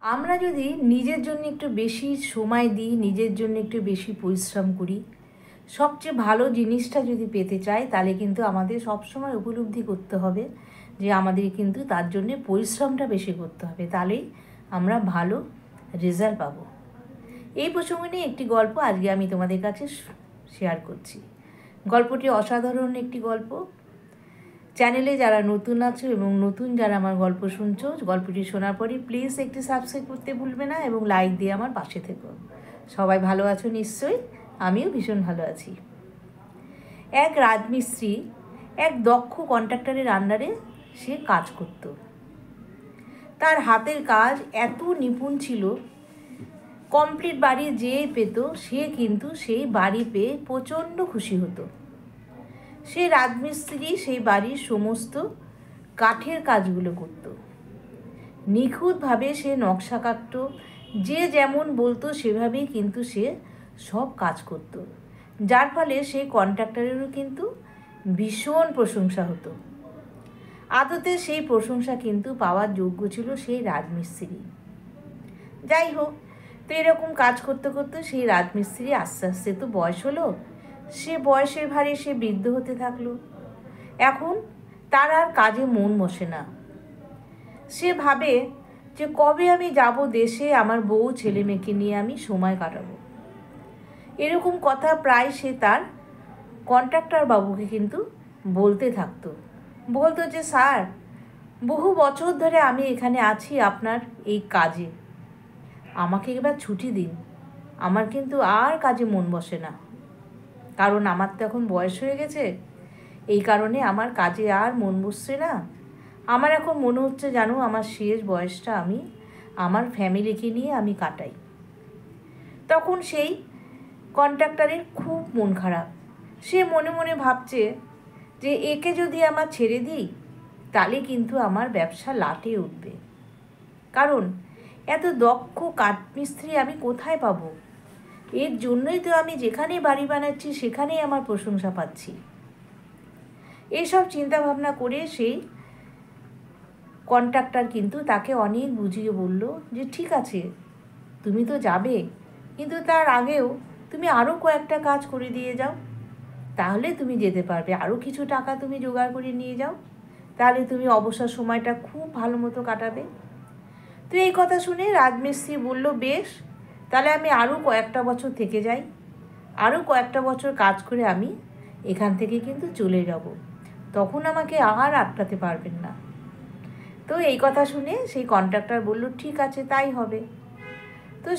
আমরা যদি নিজের জন্য একটু বেশি সময় দিই, নিজের জন্য একটু বেশি পরিশ্রম করি, সবচেয়ে ভালো জিনিসটা যদি পেতে চাই, তাহলে কিন্তু আমাদের সবসময় উপলব্ধি করতে হবে যে আমাদের কিন্তু তার জন্যে পরিশ্রমটা বেশি করতে হবে, তাহলেই আমরা ভালো রেজাল্ট পাবো। এই প্রসঙ্গে নিয়ে একটি গল্প আজকে আমি তোমাদের কাছে শেয়ার করছি। গল্পটি অসাধারণ একটি গল্প। চ্যানেলে যারা নতুন আছো এবং নতুন যারা আমার গল্প শুনছো, গল্পটি শোনার পরে প্লিজ একটি সাবস্ক্রাইব করতে ভুলবে না এবং লাইক দিয়ে আমার পাশে থেকো। সবাই ভালো আছো নিশ্চয়ই, আমিও ভীষণ ভালো আছি। এক রাজমিস্ত্রি এক দক্ষ কন্ট্রাক্টরের আন্ডারে সে কাজ করত। তার হাতের কাজ এত নিপুণ ছিল, কমপ্লিট বাড়ি যে পেত সে কিন্তু সেই বাড়ি পেয়ে প্রচণ্ড খুশি হতো। সে রাজমিস্ত্রি সেই বাড়ির সমস্ত কাঠের কাজগুলো করত, নিখুঁতভাবে সে নকশা কাটত, যে যেমন বলতো সেভাবেই কিন্তু সে সব কাজ করত, যার ফলে সেই কন্ট্রাক্টরেরও কিন্তু ভীষণ প্রশংসা হতো। আদতে সেই প্রশংসা কিন্তু পাওয়ার যোগ্য ছিল সেই রাজমিস্ত্রি। যাই হোক, তো এরকম কাজ করতে করতে সেই রাজমিস্ত্রি আস্তে আস্তে তো বয়স হলো, সে বয়সের ভারে সে বৃদ্ধ হতে থাকলো। এখন তার আর কাজে মন বসে না। সে ভাবে যে কবে আমি যাব দেশে, আমার বউ ছেলে মেয়েকে নিয়ে আমি সময় কাটাবো। এরকম কথা প্রায় সে তার কন্ট্রাক্টর বাবুকে কিন্তু বলতে থাকতো। বলতো যে স্যার, বহু বছর ধরে আমি এখানে আছি আপনার এই কাজে, আমাকে এবার ছুটি দিন, আমার কিন্তু আর কাজে মন বসে না, কারণ আমার তো এখন বয়স হয়ে গেছে, এই কারণে আমার কাজে আর মন বসছে না। আমার এখন মনে হচ্ছে জানো আমার শেষ বয়সটা আমি আমার ফ্যামিলিকে নিয়ে আমি কাটাই। তখন সেই কন্ট্রাক্টরের খুব মন খারাপ। সে মনে মনে ভাবছে যে একে যদি আমার ছেড়ে দিই তাহলে কিন্তু আমার ব্যবসা লাটে উঠবে, কারণ এত দক্ষ কাঠমিস্ত্রি আমি কোথায় পাবো? এর জন্যই তো আমি যেখানেই বাড়ি বানাচ্ছি সেখানেই আমার প্রশংসা পাচ্ছি। এইসব চিন্তাভাবনা করে সেই কন্ট্রাক্টর কিন্তু তাকে অনেক বুঝিয়ে বলল যে ঠিক আছে, তুমি তো যাবে, কিন্তু তার আগেও তুমি আরও কয়েকটা কাজ করে দিয়ে যাও, তাহলে তুমি যেতে পারবে, আরও কিছু টাকা তুমি জোগাড় করে নিয়ে যাও, তাহলে তুমি অবসর সময়টা খুব ভালো মতো কাটাবে। তো এই কথা শুনে রাজমিস্ত্রি বলল, বেশ, তাহলে আমি আরও কয়েকটা বছর থেকে যাই, আরও কয়েকটা বছর কাজ করে আমি এখান থেকে কিন্তু চলে যাব, তখন আমাকে আর আটকাতে পারবেন না। তো এই কথা শুনে সেই কন্ট্রাক্টর বলল, ঠিক আছে তাই হবে। তো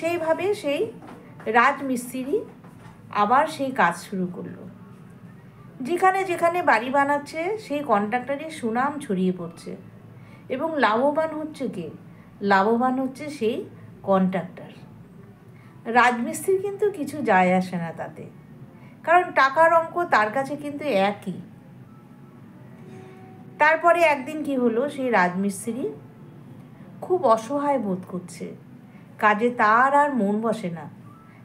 সেইভাবে সেই রাজমিস্ত্রি আবার সেই কাজ শুরু করলো। যেখানে যেখানে বাড়ি বানাচ্ছে সেই কন্ট্রাক্টরের সুনাম ছড়িয়ে পড়ছে, এবং লাভবান হচ্ছে কে? লাভবান হচ্ছে সেই কন্ট্রাক্টর। রাজমিস্ত্রির কিন্তু কিছু যায় আসে না তাতে, কারণ টাকার অঙ্ক তার কাছে কিন্তু একই। তারপরে একদিন কি হলো, সেই রাজমিস্ত্রি খুব অসহায় বোধ করছে, কাজে তার আর মন বসে না,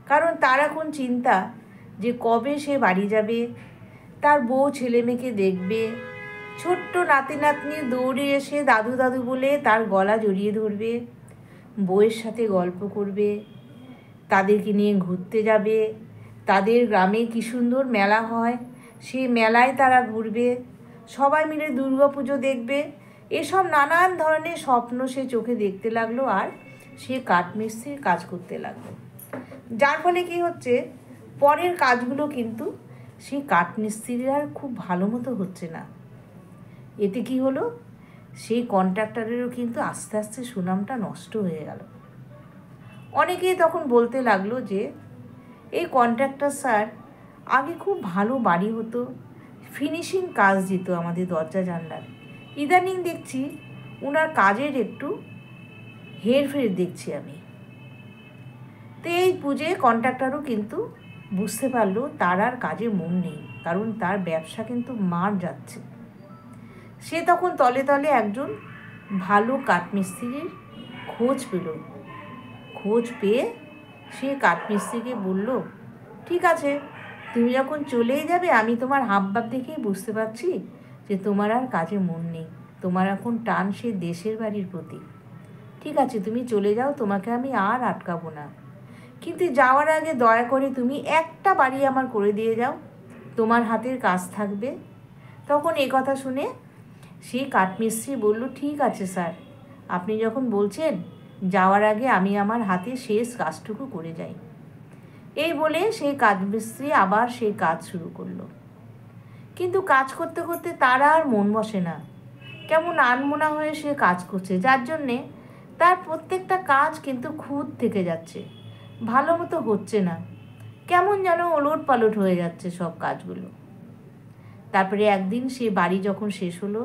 কারণ তার এখন চিন্তা যে কবে সে বাড়ি যাবে, তার বউ ছেলে মেয়েকে দেখবে, ছোট্ট নাতি নাতনি দৌড়ে এসে দাদু দাদু বলে তার গলা জড়িয়ে ধরবে, বউয়ের সাথে গল্প করবে, তাদেরকে নিয়ে ঘুরতে যাবে, তাদের গ্রামে কী সুন্দর মেলা হয় সেই মেলায় তারা ঘুরবে, সবাই মিলে দুর্গাপুজো দেখবে, এসব নানান ধরনের স্বপ্ন সে চোখে দেখতে লাগলো, আর সে কাঠমিস্ত্রির কাজ করতে লাগলো। যার ফলে কি হচ্ছে, পরের কাজগুলো কিন্তু সেই কাঠমিস্ত্রির আর খুব ভালো মতো হচ্ছে না। এতে কি হলো, সেই কন্ট্রাক্টরেরও কিন্তু আস্তে আস্তে সুনামটা নষ্ট হয়ে গেল। অনেকেই তখন বলতে লাগলো যে এই কন্ট্রাক্টর স্যার আগে খুব ভালো বাড়ি হতো, ফিনিশিং কাজ দিত আমাদের দরজা জানলার, ইদানিং দেখছি ওনার কাজের একটু হেরফের দেখছি আমি। তো এই বুঝে কন্ট্রাক্টরও কিন্তু বুঝতে পারলো তার আর কাজে মন নেই, কারণ তার ব্যবসা কিন্তু মার যাচ্ছে। সে তখন তলে তলে একজন ভালো কাঠমিস্ত্রির খোঁজ পেল। খোঁজ পেয়ে সে কাঠমিস্ত্রিকে বলল, ঠিক আছে, তুমি যখন চলেই যাবে, আমি তোমার হাবভাব দেখেই বুঝতে পারছি যে তোমার আর কাজে মন নেই, তোমার এখন টান সে দেশের বাড়ির প্রতি, ঠিক আছে তুমি চলে যাও, তোমাকে আমি আর আটকাবো না, কিন্তু যাওয়ার আগে দয়া করে তুমি একটা বাড়ি আমার করে দিয়ে যাও, তোমার হাতের কাজ থাকবে। তখন এই কথা শুনে সেই কাঠমিস্ত্রি বলল, ঠিক আছে স্যার, আপনি যখন বলছেন, যাওয়ার আগে আমি আমার হাতে শেষ কাজটুকু করে যাই। এই বলে সেই কাঠমিস্ত্রি আবার সেই কাজ শুরু করলো। কিন্তু কাজ করতে করতে তার আর মন বসে না, কেমন আনমনা হয়ে সে কাজ করছে, যার জন্যে তার প্রত্যেকটা কাজ কিন্তু খুঁত থেকে যাচ্ছে, ভালো মতো হচ্ছে না, কেমন যেন ওলট পালট হয়ে যাচ্ছে সব কাজগুলো। তারপরে একদিন সে বাড়ি যখন শেষ হলো,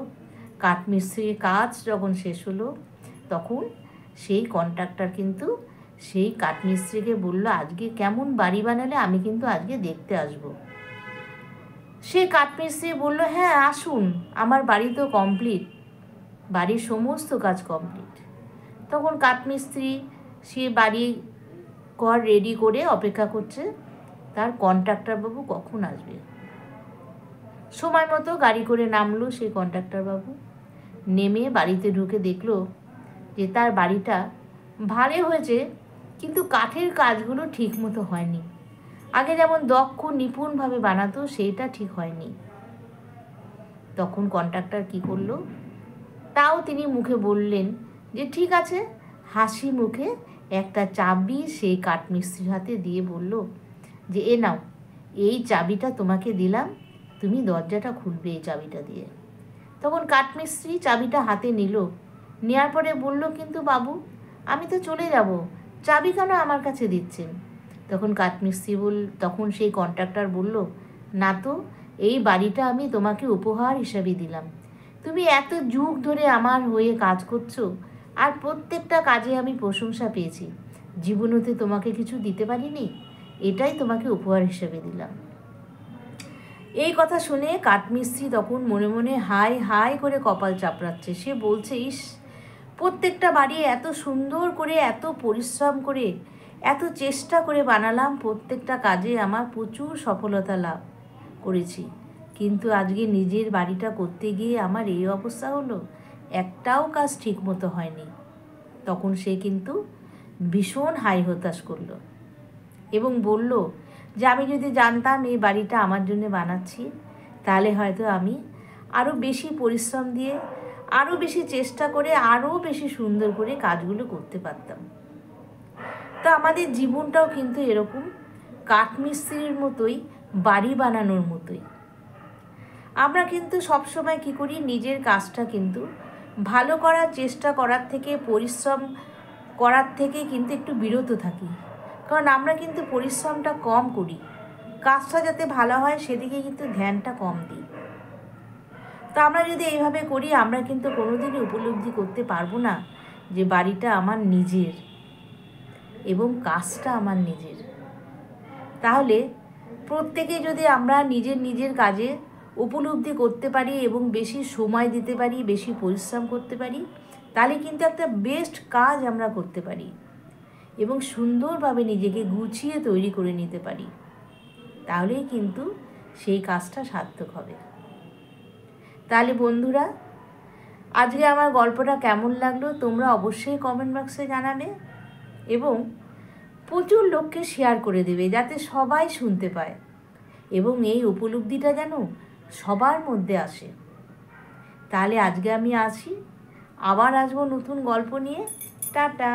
কাঠমিস্ত্রির কাজ যখন শেষ হলো, তখন সেই কন্ট্রাক্টর কিন্তু সেই কাঠমিস্ত্রিকে বলল, আজকে কেমন বাড়ি বানালে, আমি কিন্তু আজকে দেখতে আসব। সেই কাঠমিস্ত্রি বলল, হ্যাঁ আসুন, আমার বাড়ি তো কমপ্লিট, বাড়ির সমস্ত কাজ কমপ্লিট। তখন কাঠমিস্ত্রি সে বাড়ি ঘর রেডি করে অপেক্ষা করছে তার কন্ট্রাক্টরবাবু কখন আসবে। সময় মতো গাড়ি করে নামলো সেই কন্ট্রাক্টরবাবু। নেমে বাড়িতে ঢুকে দেখলো যে তার বাড়িটা ভালো হয়েছে, কিন্তু কাঠের কাজগুলো ঠিক মতো হয়নি। আগে যেমন দক্ষ নিপুণভাবে বানাতো, সেইটা ঠিক হয়নি। তখন কন্ট্রাক্টর কি করলো, তাও তিনি মুখে বললেন যে ঠিক আছে, হাসি মুখে একটা চাবি সেই কাঠমিস্ত্রির হাতে দিয়ে বলল যে এ নাও, এই চাবিটা তোমাকে দিলাম, তুমি দরজাটা খুলবে এই চাবিটা দিয়ে। তখন কাঠমিস্ত্রি চাবিটা হাতে নিল, নেওয়ার পরে বলল, কিন্তু বাবু আমি তো চলে যাব, চাবি কেন আমার কাছে দিচ্ছেন? তখন সেই কন্ট্রাক্টর বলল, না তো, এই বাড়িটা আমি তোমাকে উপহার হিসাবে দিলাম, তুমি এত যুগ ধরে আমার হয়ে কাজ করছো, আর প্রত্যেকটা কাজে আমি প্রশংসা পেয়েছি, জীবনেতে তোমাকে কিছু দিতে পারিনি, এটাই তোমাকে উপহার হিসেবে দিলাম। এই কথা শুনে কাঠমিস্ত্রি তখন মনে মনে হাই হাই করে কপাল চাপড়াচ্ছে। সে বলছে, ইস, প্রত্যেকটা বাড়ি এত সুন্দর করে, এত পরিশ্রম করে, এত চেষ্টা করে বানালাম, প্রত্যেকটা কাজে আমার প্রচুর সফলতা লাভ করেছি, কিন্তু আজকে নিজের বাড়িটা করতে গিয়ে আমার এই অবস্থা হলো, একটাও কাজ ঠিক মতো হয়নি। তখন সে কিন্তু ভীষণ হাই হতাশ করলো এবং বলল যে আমি যদি জানতাম এই বাড়িটা আমার জন্য বানাচ্ছি, তাহলে হয়তো আমি আরও বেশি পরিশ্রম দিয়ে, আরও বেশি চেষ্টা করে, আরও বেশি সুন্দর করে কাজগুলো করতে পারতাম। তো আমাদের জীবনটাও কিন্তু এরকম কাঠমিস্ত্রির মতোই, বাড়ি বানানোর মতোই। আমরা কিন্তু সবসময় কী করি, নিজের কাজটা কিন্তু ভালো করার চেষ্টা করার থেকে, পরিশ্রম করার থেকে কিন্তু একটু বিরত থাকি, কারণ আমরা কিন্তু পরিশ্রমটা কম করি, কাজটা যাতে ভালো হয় সেদিকে কিন্তু ধ্যানটা কম দিই। তো আমরা যদি এইভাবে করি, আমরা কিন্তু কোনোদিনই উপলব্ধি করতে পারবো না যে বাড়িটা আমার নিজের এবং কাজটা আমার নিজের। তাহলে প্রত্যেকে যদি আমরা নিজের কাজে উপলব্ধি করতে পারি এবং বেশি সময় দিতে পারি, বেশি পরিশ্রম করতে পারি, তাহলে কিন্তু একটা বেস্ট কাজ আমরা করতে পারি এবং সুন্দরভাবে নিজেকে গুছিয়ে তৈরি করে নিতে পারি। তাহলেই কিন্তু সেই কাজটা সার্থক হবে। তাহলে বন্ধুরা, আজকে আমার গল্পটা কেমন লাগলো তোমরা অবশ্যই কমেন্ট বক্সে জানাবে এবং প্রচুর লোককে শেয়ার করে দেবে, যাতে সবাই শুনতে পায় এবং এই উপলব্ধিটা যেন সবার মধ্যে আসে। তাহলে আজকে আমি আসি, আবার আসবো নতুন গল্প নিয়ে। টাটা।